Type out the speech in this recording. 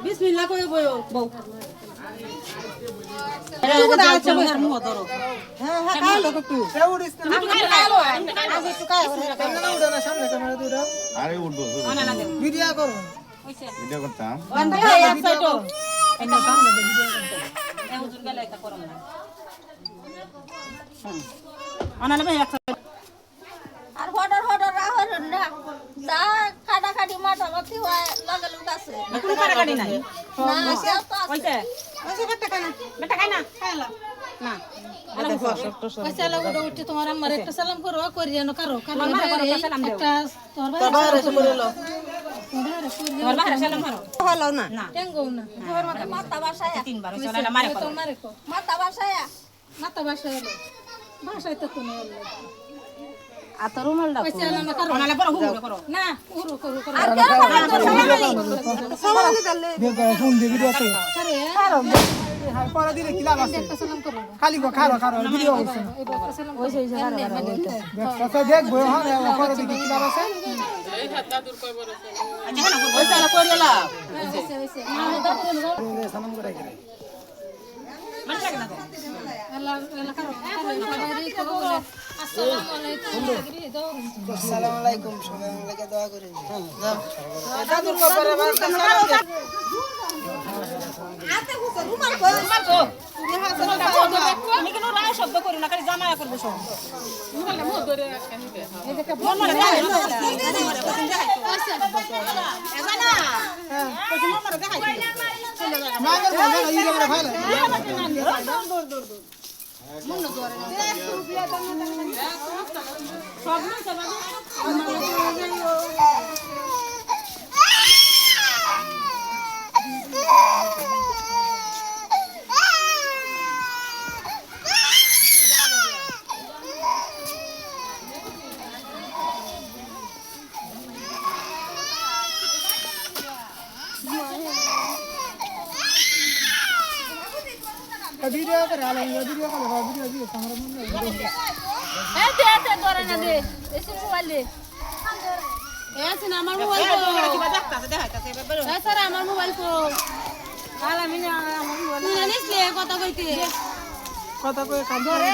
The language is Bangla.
বিসমিল্লাহ কই বইও বউ ভিডিও করো ভিডিও করতাম আর হডর হডর রাহর না যা কাটা কাটি মাথা লতি হয় লগে লুক আছে কোনো কাটাকাটি নাই না সে তো আছে ওইছে বেটা খাই না খাইলা না পয়সা লাগো উঠে তোমার আমার একটা সালাম করো করিয়া না কারো কারণ একটা তোর বাহারে এসে বলে লো তোর বাহারে সালাম করো হলো না না টেঙ্গো না তোর মাথা বাসায় তিনবার ওই সালাম মারে করো মারে কো মাথা বাসায় মাথা বাসায় এলো বাসায় তো তুমি এলো আতর রুমালটা পয়সা না কারো ওনালে বড় হুড়ো করো না উরু করো করো আর কে সালাম দিলে ফোন দিয়ে ভিডিও আছে করে পরে দিলে কি লাভ আছে একটা সালাম করো খালি খারো ভিডিও করছে এবার একটা সালাম ওই সেই জায়গা দেখো দেখবো হ্যাঁ পরে দিকে কি লাভ আছে আচ্ছা না ওই সালা করে লাও হইছে হইছে না দাও সালাম করে গেলে মানে লাগে না আল্লাহ আল্লাহ কারো সবাই কো বলে আসসালামু আলাইকুম দাও আসসালামু আলাইকুম সবাই লাগে দোয়া করে দাদুর কবরে বাবা আতে হুসে রুমাল কই মারতো তুমি কেন রায় শব্দ করো না খালি জামায়া করবো সব রুমালটা মুখ ধরে রাখতে নিতে এই দেখো মন মনে দেখাই এজানা হ্যাঁ কইছে মন মনে দেখাই মাগের ভালো ইরে বড় ভালো দূর দূর দূর মন ধরে সব না সব ভিডিও করে আলো ভিডিও করে ভিডিও দিয়ে ক্যামেরা বন্ধ এ দে ধরে না দে এসে মোবাইল দে এসে না আমার মোবাইল কো কিবা দেখতাছে দেখাইতাছে এবার এ স্যার আমার মোবাইল কো আর আমি না আমার মোবাইল তুই জানিস লে কথা কইতে কথা কই কাম ধরে